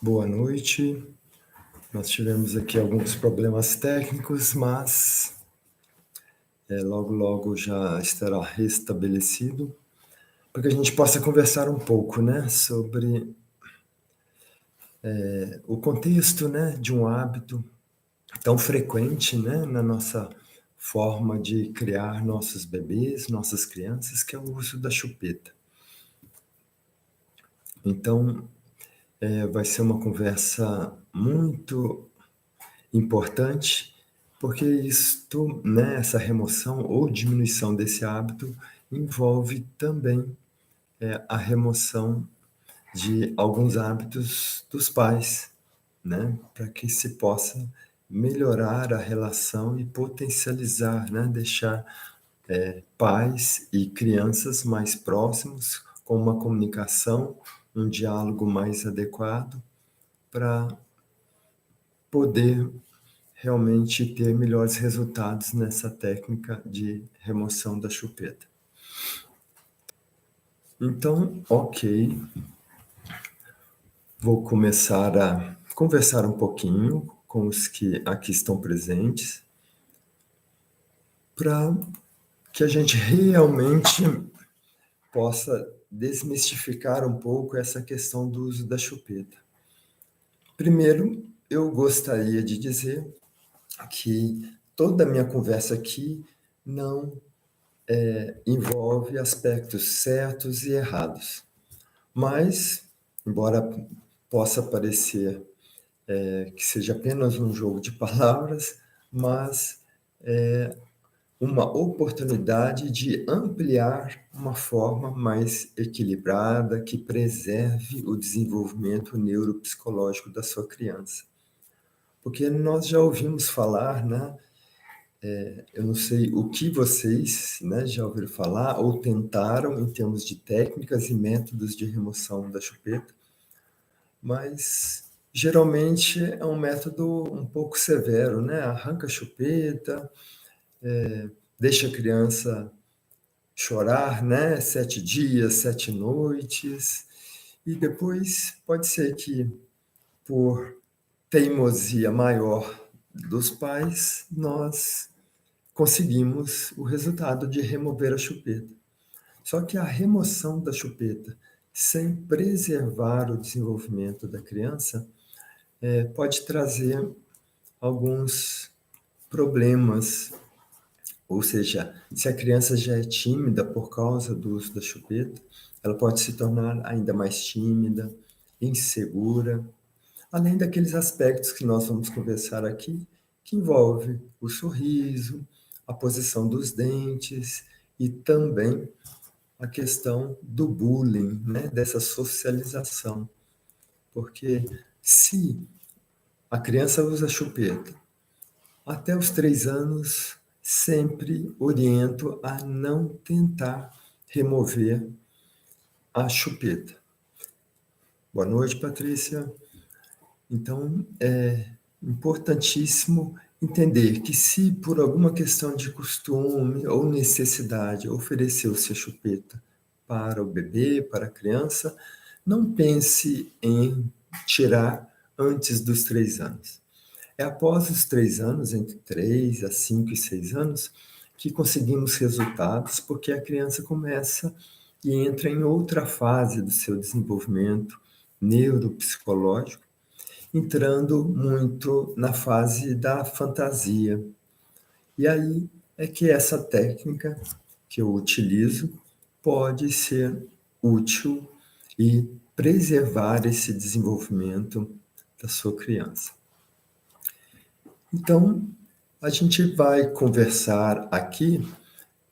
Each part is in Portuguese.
Boa noite. Nós tivemos aqui alguns problemas técnicos, mas logo, logo já estará restabelecido, para que a gente possa conversar um pouco, né, sobre o contexto, né, de um hábito tão frequente, né, na nossa forma de criar nossos bebês, nossas crianças, que é o uso da chupeta. Então, vai ser uma conversa muito importante, porque isto, né, essa remoção ou diminuição desse hábito envolve também a remoção de alguns hábitos dos pais, né, para que se possa melhorar a relação e potencializar, né, deixar pais e crianças mais próximos, com uma comunicação, um diálogo mais adequado, para poder realmente ter melhores resultados nessa técnica de remoção da chupeta. Então, ok, vou começar a conversar um pouquinho com os que aqui estão presentes, para que a gente realmente possa desmistificar um pouco essa questão do uso da chupeta. Primeiro, eu gostaria de dizer que toda a minha conversa aqui não envolve aspectos certos e errados. Mas, embora possa parecer que seja apenas um jogo de palavras, mas é uma oportunidade de ampliar uma forma mais equilibrada que preserve o desenvolvimento neuropsicológico da sua criança. Porque nós já ouvimos falar, né? Eu não sei o que vocês, né, já ouviram falar ou tentaram em termos de técnicas e métodos de remoção da chupeta, mas geralmente é um método um pouco severo, né? Arranca a chupeta, deixa a criança chorar, né? 7 dias, 7 noites, e depois pode ser que, por teimosia maior dos pais, nós conseguimos o resultado de remover a chupeta. Só que a remoção da chupeta, sem preservar o desenvolvimento da criança, pode trazer alguns problemas. Ou seja, se a criança já é tímida por causa do uso da chupeta, ela pode se tornar ainda mais tímida, insegura, além daqueles aspectos que nós vamos conversar aqui, que envolve o sorriso, a posição dos dentes e também a questão do bullying, né? Dessa socialização. Porque se a criança usa chupeta até os 3 anos, sempre oriento a não tentar remover a chupeta. Boa noite, Patrícia. Então, é importantíssimo entender que, se por alguma questão de costume ou necessidade ofereceu-se a chupeta para o bebê, para a criança, não pense em tirar antes dos 3 anos. É após os 3 anos, entre 3 a 5 e 6 anos, que conseguimos resultados, porque a criança começa e entra em outra fase do seu desenvolvimento neuropsicológico, entrando muito na fase da fantasia. E aí é que essa técnica que eu utilizo pode ser útil e preservar esse desenvolvimento da sua criança. Então, a gente vai conversar aqui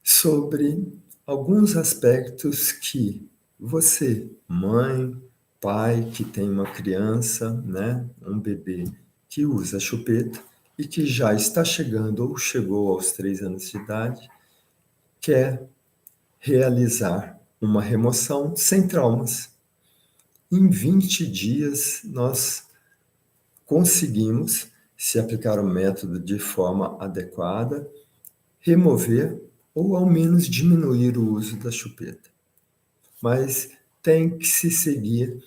sobre alguns aspectos que você, mãe, pai, que tem uma criança, né, um bebê que usa chupeta e que já está chegando ou chegou aos 3 anos de idade, quer realizar uma remoção sem traumas. Em 20 dias, nós conseguimos, se aplicar o método de forma adequada, remover ou ao menos diminuir o uso da chupeta. Mas tem que se seguir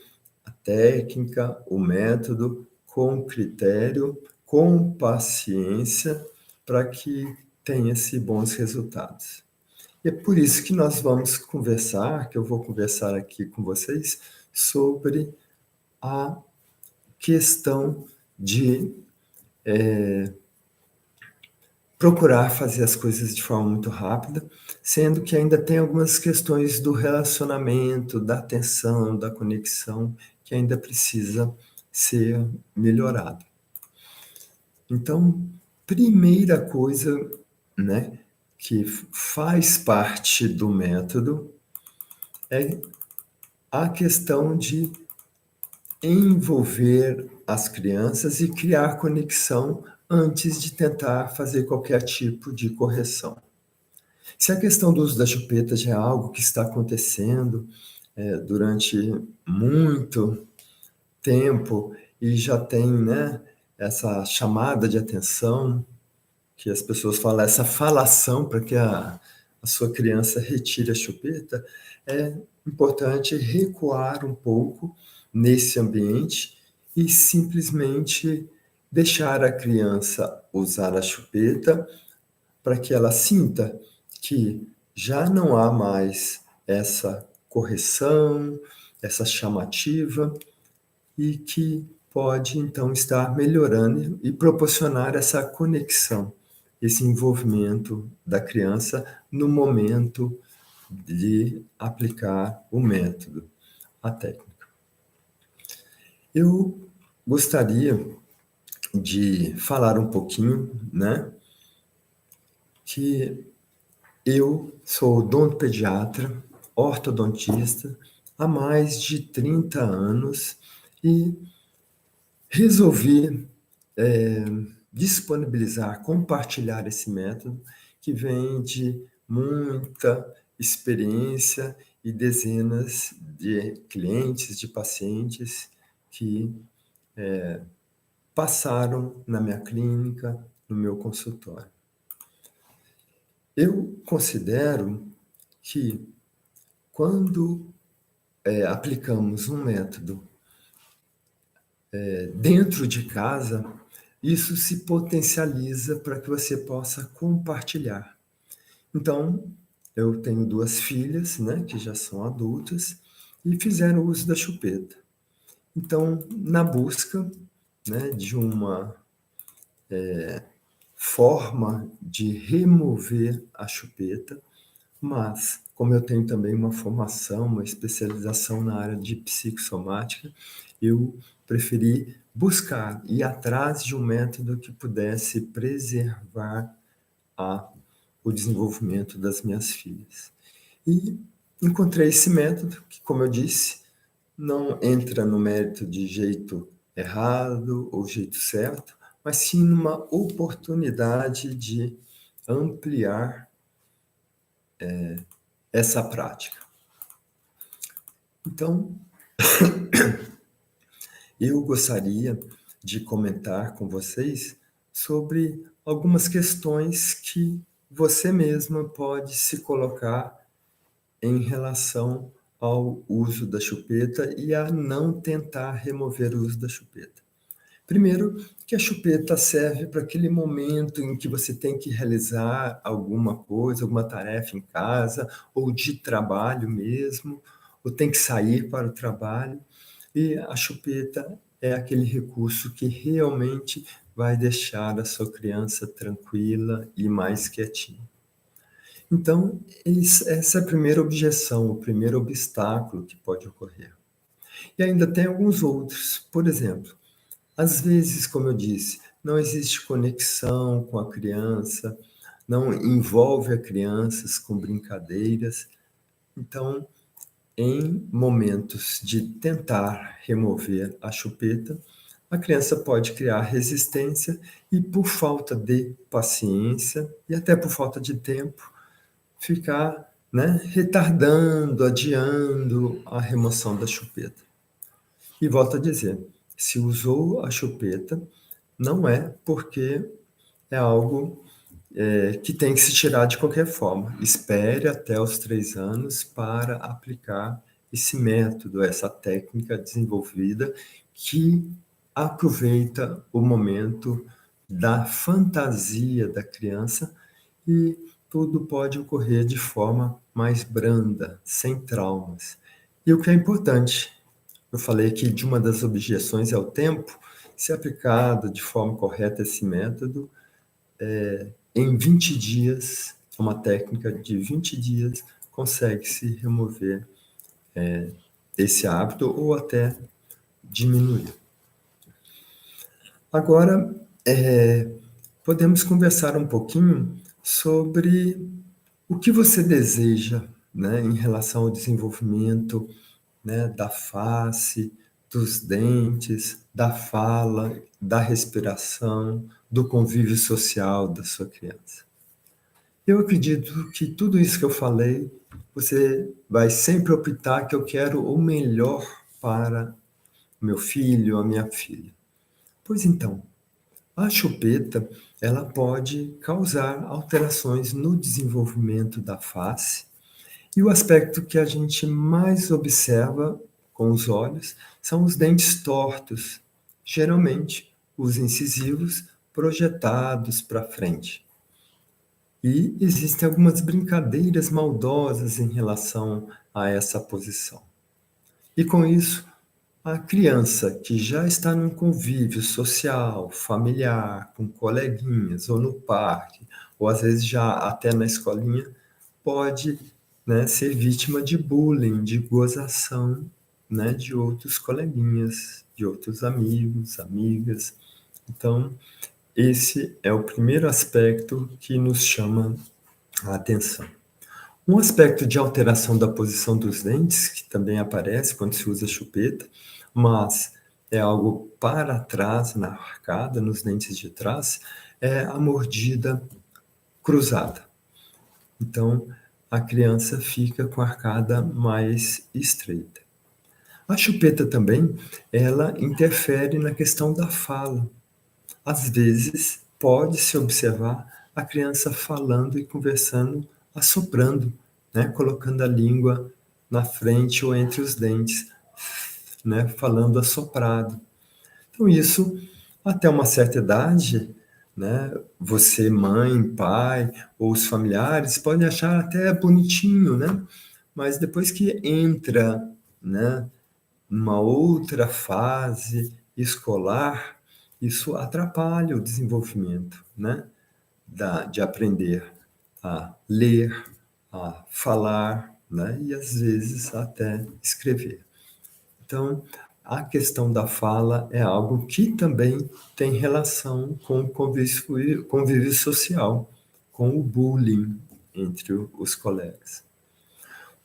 técnica, o método, com critério, com paciência, para que tenha-se bons resultados. E é por isso que nós vamos conversar, que eu vou conversar aqui com vocês, sobre a questão de procurar fazer as coisas de forma muito rápida, sendo que ainda tem algumas questões do relacionamento, da atenção, da conexão, que ainda precisa ser melhorado. Então, primeira coisa, né, que faz parte do método é a questão de envolver as crianças e criar conexão antes de tentar fazer qualquer tipo de correção. Se a questão do uso da chupeta já é algo que está acontecendo durante muito tempo e já tem, né, essa chamada de atenção, que as pessoas falam, essa falação para que a sua criança retire a chupeta, é importante recuar um pouco nesse ambiente e simplesmente deixar a criança usar a chupeta para que ela sinta que já não há mais essa correção, essa chamativa, e que pode, então, estar melhorando e proporcionar essa conexão, esse envolvimento da criança no momento de aplicar o método, a técnica. Eu gostaria de falar um pouquinho, né, que eu sou odontopediatra, ortodontista, há mais de 30 anos e resolvi disponibilizar, compartilhar esse método que vem de muita experiência e dezenas de clientes, de pacientes que passaram na minha clínica, no meu consultório. Eu considero que quando aplicamos um método dentro de casa, isso se potencializa para que você possa compartilhar. Então, eu tenho 2 filhas, né, que já são adultas e fizeram uso da chupeta. Então, na busca, né, de uma forma de remover a chupeta, mas como eu tenho também uma formação, uma especialização na área de psicossomática, eu preferi buscar, ir atrás de um método que pudesse preservar o desenvolvimento das minhas filhas. E encontrei esse método que, como eu disse, não entra no mérito de jeito errado ou jeito certo, mas sim numa oportunidade de ampliar essa prática. Então, eu gostaria de comentar com vocês sobre algumas questões que você mesma pode se colocar em relação ao uso da chupeta e a não tentar remover o uso da chupeta. Primeiro, que a chupeta serve para aquele momento em que você tem que realizar alguma coisa, alguma tarefa em casa, ou de trabalho mesmo, ou tem que sair para o trabalho, e a chupeta é aquele recurso que realmente vai deixar a sua criança tranquila e mais quietinha. Então, essa é a primeira objeção, o primeiro obstáculo que pode ocorrer. E ainda tem alguns outros. Por exemplo, às vezes, como eu disse, não existe conexão com a criança, não envolve a crianças com brincadeiras. Então, em momentos de tentar remover a chupeta, a criança pode criar resistência e, por falta de paciência e até por falta de tempo, ficar, né, retardando, adiando a remoção da chupeta. E volto a dizer, se usou a chupeta, não é porque é algo que tem que se tirar de qualquer forma. Espere até os 3 anos para aplicar esse método, essa técnica desenvolvida que aproveita o momento da fantasia da criança e tudo pode ocorrer de forma mais branda, sem traumas. E o que é importante, eu falei que de uma das objeções é o tempo. Se aplicado de forma correta esse método, em 20 dias, uma técnica de 20 dias, consegue-se remover esse hábito ou até diminuir. Agora, podemos conversar um pouquinho sobre o que você deseja, né, em relação ao desenvolvimento, né, da face, dos dentes, da fala, da respiração, do convívio social da sua criança. Eu acredito que tudo isso que eu falei, você vai sempre optar que eu quero o melhor para meu filho, a minha filha. Pois então, a chupeta, ela pode causar alterações no desenvolvimento da face, e o aspecto que a gente mais observa com os olhos são os dentes tortos, geralmente os incisivos projetados para frente. E existem algumas brincadeiras maldosas em relação a essa posição. E com isso, a criança que já está num convívio social, familiar, com coleguinhas, ou no parque, ou às vezes já até na escolinha, pode, né, ser vítima de bullying, de gozação, né, de outros coleguinhas, de outros amigos, amigas. Então, esse é o primeiro aspecto que nos chama a atenção. Um aspecto de alteração da posição dos dentes, que também aparece quando se usa chupeta, mas é algo para trás, na arcada, nos dentes de trás, é a mordida cruzada. Então, a criança fica com a arcada mais estreita. A chupeta também, ela interfere na questão da fala. Às vezes, pode-se observar a criança falando e conversando, assoprando, né? Colocando a língua na frente ou entre os dentes, né? Falando assoprado. Então, isso, até uma certa idade, né? Você, mãe, pai, ou os familiares, podem achar até bonitinho, né? Mas depois que entra, né, numa outra fase escolar, isso atrapalha o desenvolvimento, né? De aprender a ler, a falar, né? E às vezes até escrever. Então, a questão da fala é algo que também tem relação com o convívio social, com o bullying entre os colegas.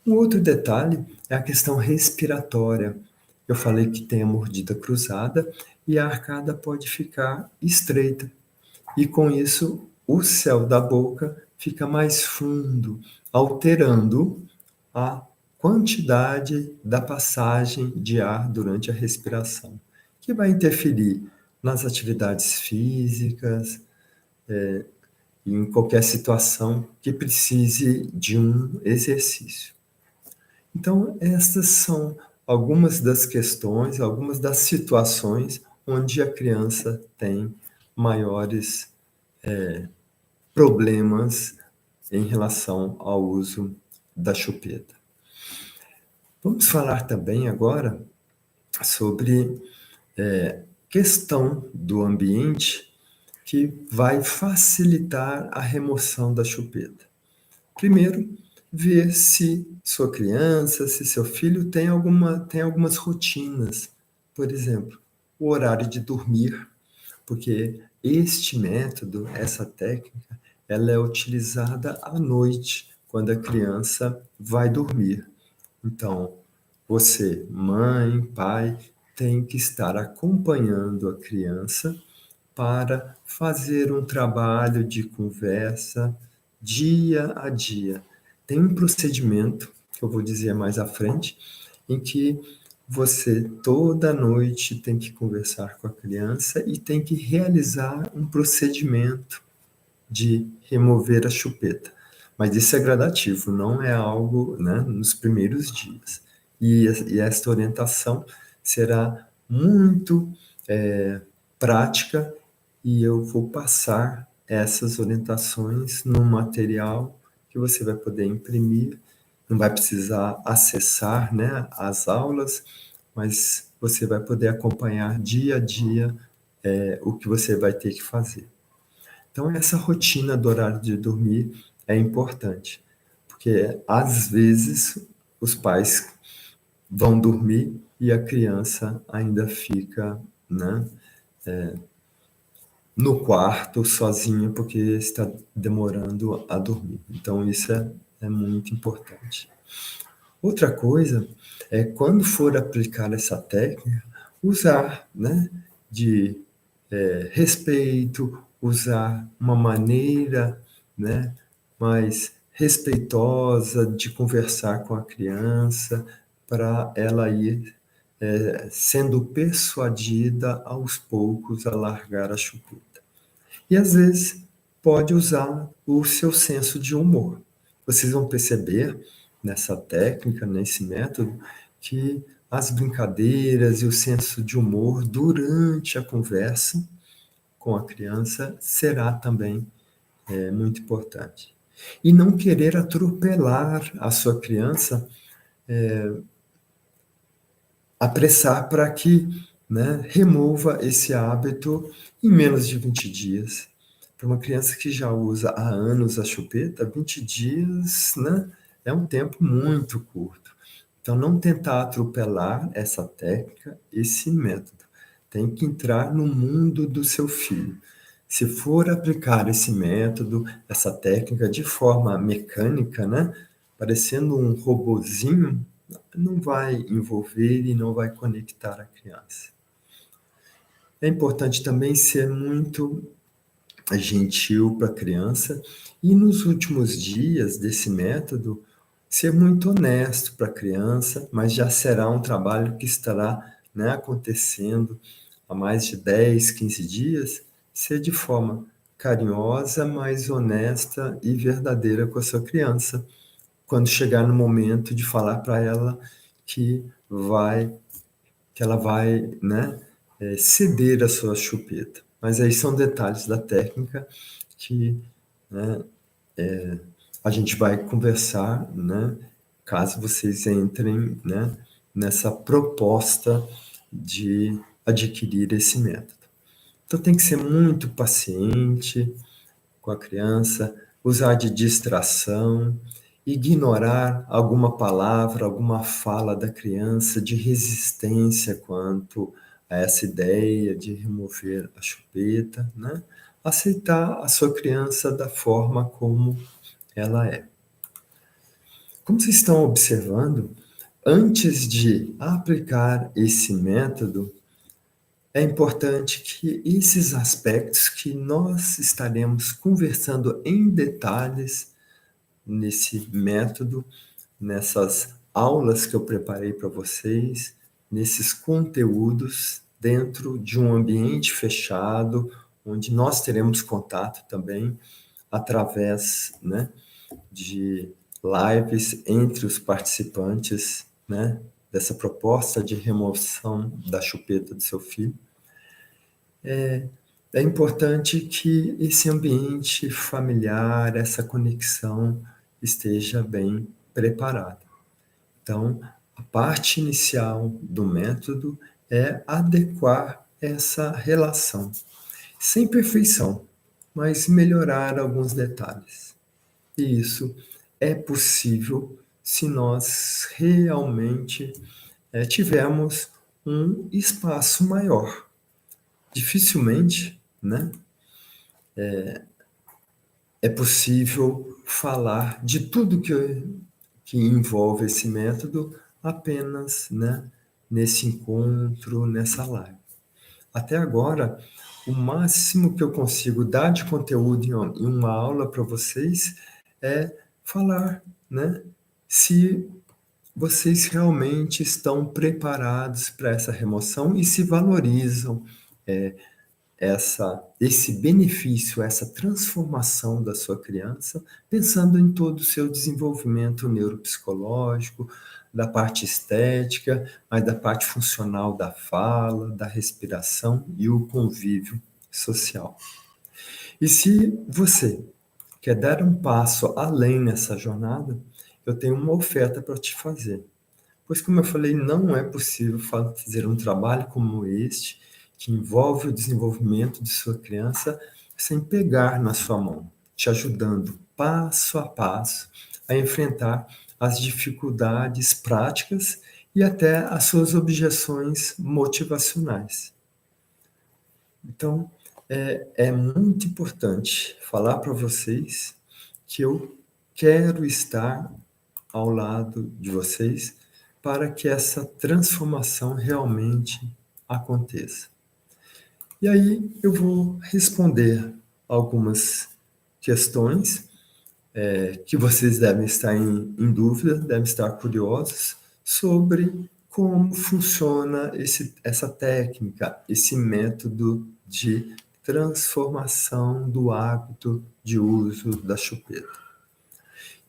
Um outro detalhe é a questão respiratória. Eu falei que tem a mordida cruzada e a arcada pode ficar estreita. E com isso, o céu da boca fica mais fundo, alterando a quantidade da passagem de ar durante a respiração, que vai interferir nas atividades físicas, e em qualquer situação que precise de um exercício. Então, estas são algumas das questões, algumas das situações onde a criança tem maiores problemas em relação ao uso da chupeta. Vamos falar também agora sobre questão do ambiente que vai facilitar a remoção da chupeta. Primeiro, ver se sua criança, se seu filho tem algumas rotinas. Por exemplo, o horário de dormir, porque este método, essa técnica, ela é utilizada à noite, quando a criança vai dormir. Então, você, mãe, pai, tem que estar acompanhando a criança para fazer um trabalho de conversa dia a dia. Tem um procedimento, que eu vou dizer mais à frente, em que você toda noite tem que conversar com a criança e tem que realizar um procedimento de remover a chupeta. Mas isso é gradativo, não é algo, né, nos primeiros dias. e esta orientação será muito prática, e eu vou passar essas orientações no material que você vai poder imprimir. Não vai precisar acessar, né, as aulas, mas você vai poder acompanhar dia a dia o que você vai ter que fazer. Então, essa rotina do horário de dormir é importante, porque às vezes os pais vão dormir e a criança ainda fica, né, no quarto sozinha porque está demorando a dormir. Então, isso é muito importante. Outra coisa é, quando for aplicar essa técnica, usar, né, de respeito, usar uma maneira, né, mais respeitosa de conversar com a criança, para ela ir sendo persuadida aos poucos a largar a chupeta. E às vezes pode usar o seu senso de humor. Vocês vão perceber nessa técnica, nesse método, que as brincadeiras e o senso de humor durante a conversa com a criança será também muito importante. E não querer atropelar a sua criança, apressar para que, né, remova esse hábito em menos de 20 dias. Para uma criança que já usa há anos a chupeta, 20 dias, né, é um tempo muito curto. Então, não tentar atropelar essa técnica, esse método. Tem que entrar no mundo do seu filho. Se for aplicar esse método, essa técnica de forma mecânica, né, parecendo um robozinho, não vai envolver e não vai conectar a criança. É importante também ser muito gentil para a criança e, nos últimos dias desse método, ser muito honesto para a criança, mas já será um trabalho que estará, né, acontecendo há mais de 10, 15 dias, ser de forma carinhosa, mas honesta e verdadeira com a sua criança, quando chegar no momento de falar para ela que ela vai, né, ceder a sua chupeta. Mas aí são detalhes da técnica que, né, a gente vai conversar, né, caso vocês entrem, né, nessa proposta de adquirir esse método. Então tem que ser muito paciente com a criança, usar de distração, ignorar alguma palavra, alguma fala da criança de resistência quanto a essa ideia de remover a chupeta, né? Aceitar a sua criança da forma como ela é. Como vocês estão observando, antes de aplicar esse método, é importante que esses aspectos que nós estaremos conversando em detalhes nesse método, nessas aulas que eu preparei para vocês, nesses conteúdos dentro de um ambiente fechado, onde nós teremos contato também através, né, de lives entre os participantes, né, dessa proposta de remoção da chupeta do seu filho. É importante que esse ambiente familiar, essa conexão esteja bem preparada. Então, a parte inicial do método é adequar essa relação, sem perfeição, mas melhorar alguns detalhes. E isso é possível se nós realmente tivermos um espaço maior. Dificilmente, né, é possível falar de tudo que envolve esse método apenas, né, nesse encontro, nessa live. Até agora, o máximo que eu consigo dar de conteúdo em uma aula para vocês é falar, né, se vocês realmente estão preparados para essa remoção e se valorizam esse benefício, essa transformação da sua criança, pensando em todo o seu desenvolvimento neuropsicológico, da parte estética, mas da parte funcional da fala, da respiração e o convívio social. E se você quer dar um passo além nessa jornada, eu tenho uma oferta para te fazer. Pois, como eu falei, não é possível fazer um trabalho como este, que envolve o desenvolvimento de sua criança, sem pegar na sua mão, te ajudando passo a passo a enfrentar as dificuldades práticas e até as suas objeções motivacionais. Então, é muito importante falar para vocês que eu quero estar ao lado de vocês para que essa transformação realmente aconteça. E aí eu vou responder algumas questões que vocês devem estar em dúvida, devem estar curiosos sobre como funciona essa técnica, esse método de transformação do hábito de uso da chupeta.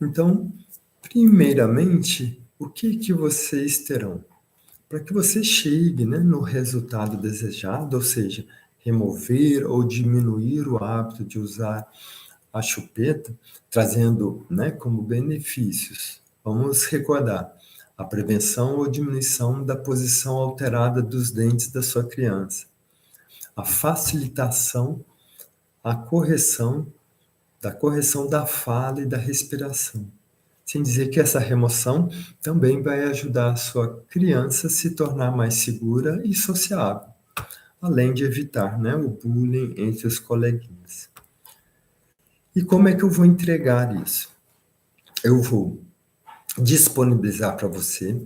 Então, primeiramente, o que vocês terão? Para que você chegue, né, no resultado desejado, ou seja, remover ou diminuir o hábito de usar a chupeta, trazendo, né, como benefícios. Vamos recordar a prevenção ou diminuição da posição alterada dos dentes da sua criança, a facilitação, a correção da fala e da respiração. Sem dizer que essa remoção também vai ajudar a sua criança a se tornar mais segura e sociável, além de evitar, né, o bullying entre os coleguinhas. E como é que eu vou entregar isso? Eu vou disponibilizar para você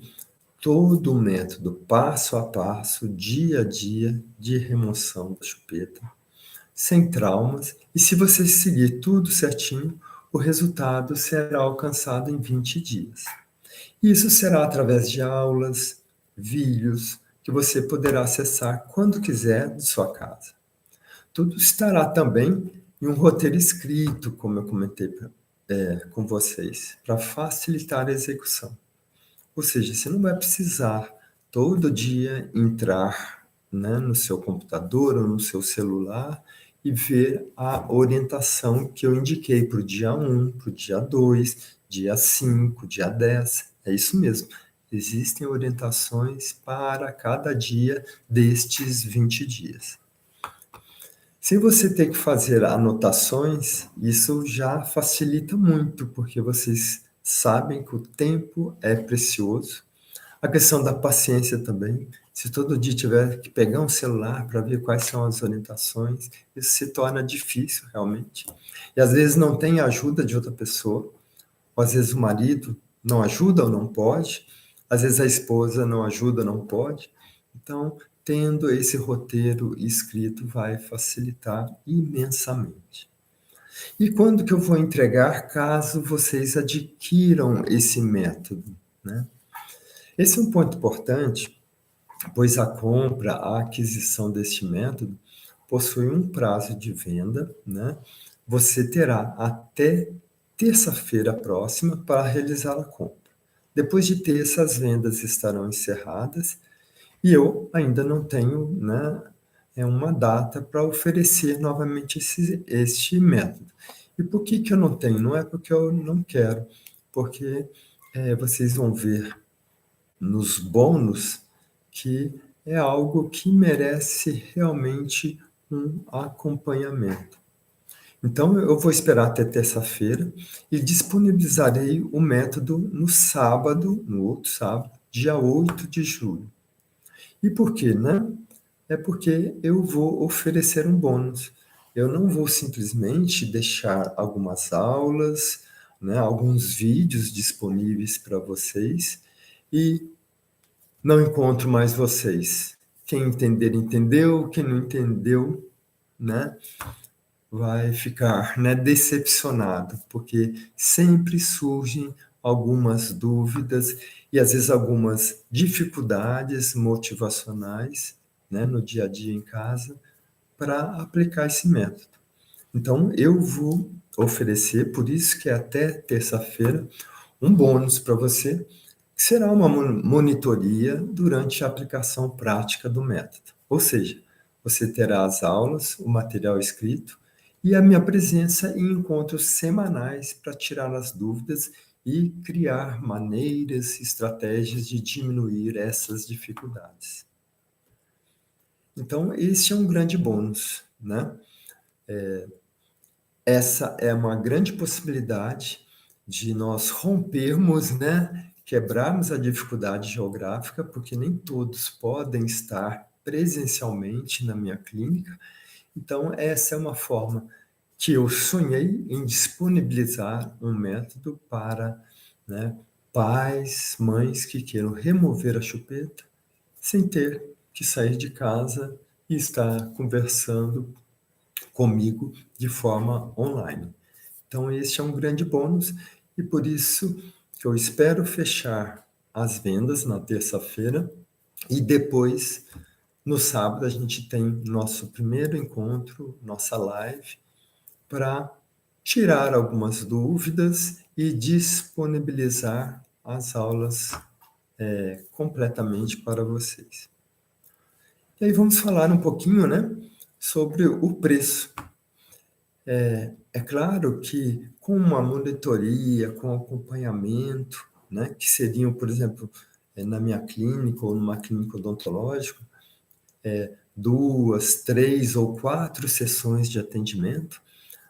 todo o método passo a passo, dia a dia, de remoção da chupeta, sem traumas, e se você seguir tudo certinho, o resultado será alcançado em 20 dias. Isso será através de aulas, vídeos, que você poderá acessar quando quiser de sua casa. Tudo estará também em um roteiro escrito, como eu comentei com vocês, para facilitar a execução. Ou seja, você não vai precisar todo dia entrar, né, no seu computador ou no seu celular e ver a orientação que eu indiquei para o dia 1, para o dia 2, dia 5, dia 10. É isso mesmo. Existem orientações para cada dia destes 20 dias. Se você tem que fazer anotações, isso já facilita muito, porque vocês sabem que o tempo é precioso. A questão da paciência também. Se todo dia tiver que pegar um celular para ver quais são as orientações, isso se torna difícil realmente. E às vezes não tem ajuda de outra pessoa, ou às vezes o marido não ajuda ou não pode, às vezes a esposa não ajuda ou não pode. Então, tendo esse roteiro escrito vai facilitar imensamente. E quando que eu vou entregar, caso vocês adquiram esse método, né? Esse é um ponto importante, pois a compra, a aquisição deste método possui um prazo de venda, né? Você terá até terça-feira próxima para realizar a compra. Depois de terça, as vendas estarão encerradas e eu ainda não tenho, né, uma data para oferecer novamente este método. E por que eu não tenho? Não é porque eu não quero, porque vocês vão ver nos bônus que é algo que merece realmente um acompanhamento. Então, eu vou esperar até terça-feira e disponibilizarei o método no sábado, no outro sábado, dia 8 de julho. E por quê, né? É porque eu vou oferecer um bônus. Eu não vou simplesmente deixar algumas aulas, né, alguns vídeos disponíveis para vocês e não encontro mais vocês. Quem entender, entendeu. Quem não entendeu, né, vai ficar, né, decepcionado, porque sempre surgem algumas dúvidas e às vezes algumas dificuldades motivacionais, né, no dia a dia em casa, para aplicar esse método. Então, eu vou oferecer, por isso que é até terça-feira, um bônus para você, será uma monitoria durante a aplicação prática do método. Ou seja, você terá as aulas, o material escrito e a minha presença em encontros semanais para tirar as dúvidas e criar maneiras, estratégias de diminuir essas dificuldades. Então, esse é um grande bônus, né? Essa é uma grande possibilidade de nós rompermos, né? Quebrarmos a dificuldade geográfica, porque nem todos podem estar presencialmente na minha clínica. Então, essa é uma forma que eu sonhei em disponibilizar um método para, né, pais, mães que queiram remover a chupeta sem ter que sair de casa e estar conversando comigo de forma online. Então, este é um grande bônus e por isso que eu espero fechar as vendas na terça-feira e depois, no sábado, a gente tem nosso primeiro encontro, nossa live, para tirar algumas dúvidas e disponibilizar as aulas completamente para vocês. E aí vamos falar um pouquinho, né, sobre o preço. É claro que com uma monitoria, com acompanhamento, né, que seriam, por exemplo, na minha clínica ou numa clínica odontológica, 2, 3 ou 4 sessões de atendimento,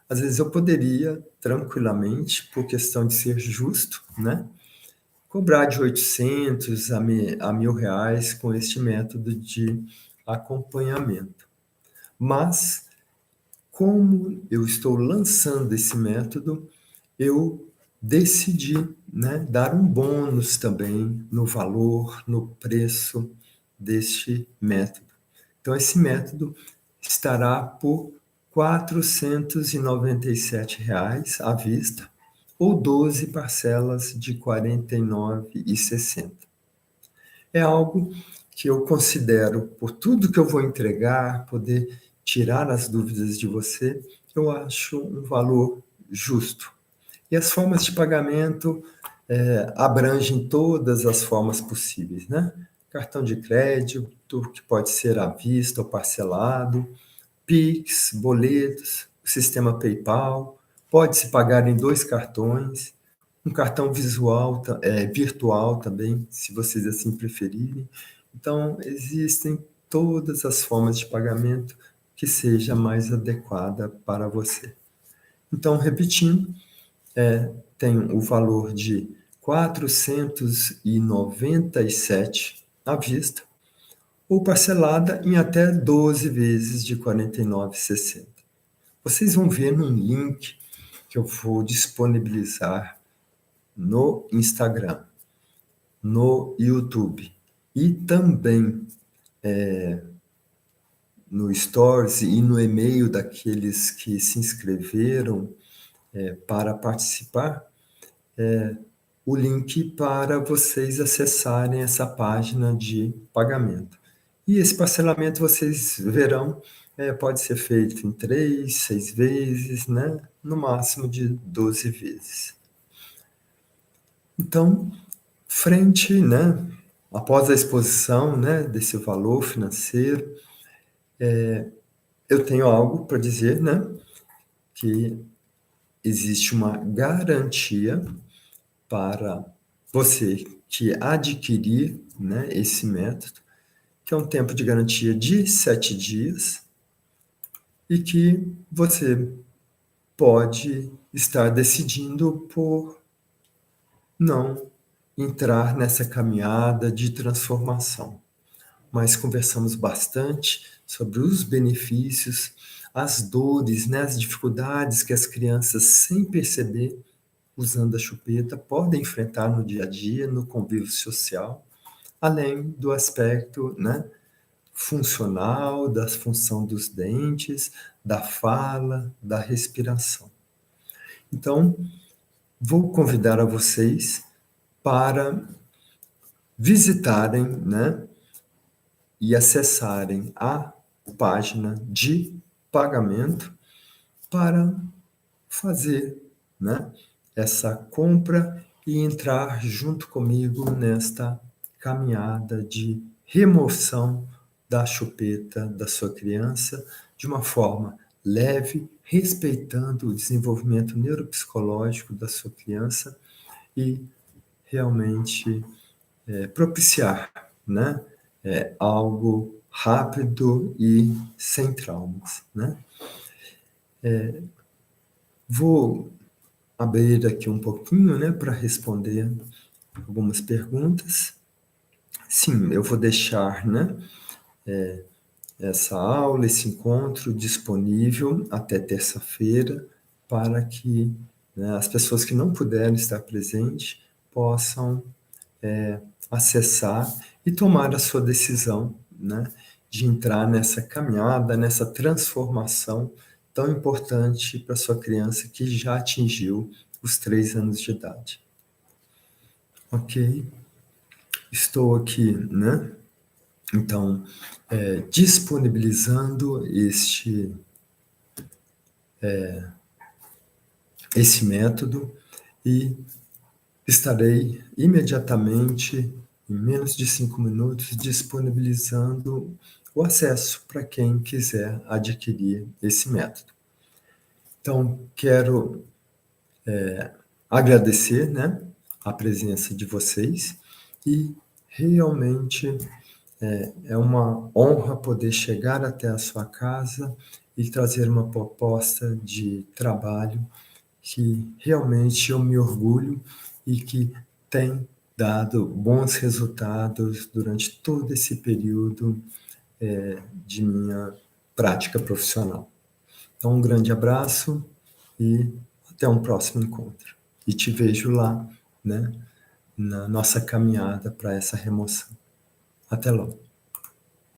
às vezes eu poderia tranquilamente, por questão de ser justo, né, cobrar de 800 a R$ 1.000 com este método de acompanhamento. Mas, como eu estou lançando esse método, eu decidi, né, dar um bônus também no valor, no preço deste método. Então, esse método estará por R$ 497 à vista, ou 12 parcelas de R$ 49,60. É algo que eu considero, por tudo que eu vou entregar, poder tirar as dúvidas de você, eu acho um valor justo. E as formas de pagamento abrangem todas as formas possíveis, né? Cartão de crédito, que pode ser à vista ou parcelado, Pix, boletos, o sistema PayPal, pode-se pagar em 2 cartões, um cartão virtual também, se vocês assim preferirem. Então, existem todas as formas de pagamento que seja mais adequada para você. Então, repetindo, tem o valor de R$ 497 à vista, ou parcelada em até 12 vezes de R$ 49,60. Vocês vão ver num link que eu vou disponibilizar no Instagram, no YouTube e também no Stories e no e-mail daqueles que se inscreveram para participar, o link para vocês acessarem essa página de pagamento. E esse parcelamento, vocês verão, pode ser feito em 3, 6 vezes, né? No máximo de 12 vezes. Então, frente, né, após a exposição, né, desse valor financeiro, eu tenho algo para dizer, né, que existe uma garantia para você que adquirir, né, esse método, que é um tempo de garantia de 7 dias e que você pode estar decidindo por não entrar nessa caminhada de transformação. Mas conversamos bastante sobre os benefícios, as dores, né, as dificuldades que as crianças, sem perceber, usando a chupeta, podem enfrentar no dia a dia, no convívio social, além do aspecto, né, funcional, da função dos dentes, da fala, da respiração. Então, vou convidar a vocês para visitarem, né, e acessarem a página de pagamento para fazer, né, essa compra e entrar junto comigo nesta caminhada de remoção da chupeta da sua criança de uma forma leve, respeitando o desenvolvimento neuropsicológico da sua criança e realmente propiciar, né, algo rápido e sem traumas, né? Vou abrir aqui um pouquinho, né, para responder algumas perguntas. Sim, eu vou deixar, né, essa aula, esse encontro disponível até terça-feira para que, né, as pessoas que não puderem estar presentes possam acessar e tomar a sua decisão, né, de entrar nessa caminhada, nessa transformação tão importante para sua criança que já atingiu os 3 anos de idade. Ok? Estou aqui, né? Então, disponibilizando esse método e estarei imediatamente, em menos de 5 minutos, disponibilizando o acesso para quem quiser adquirir esse método. Então, quero agradecer, né, a presença de vocês e realmente é uma honra poder chegar até a sua casa e trazer uma proposta de trabalho que realmente eu me orgulho e que tem dado bons resultados durante todo esse período de minha prática profissional. Então, um grande abraço e até um próximo encontro. E te vejo lá, né, na nossa caminhada para essa remoção. Até logo.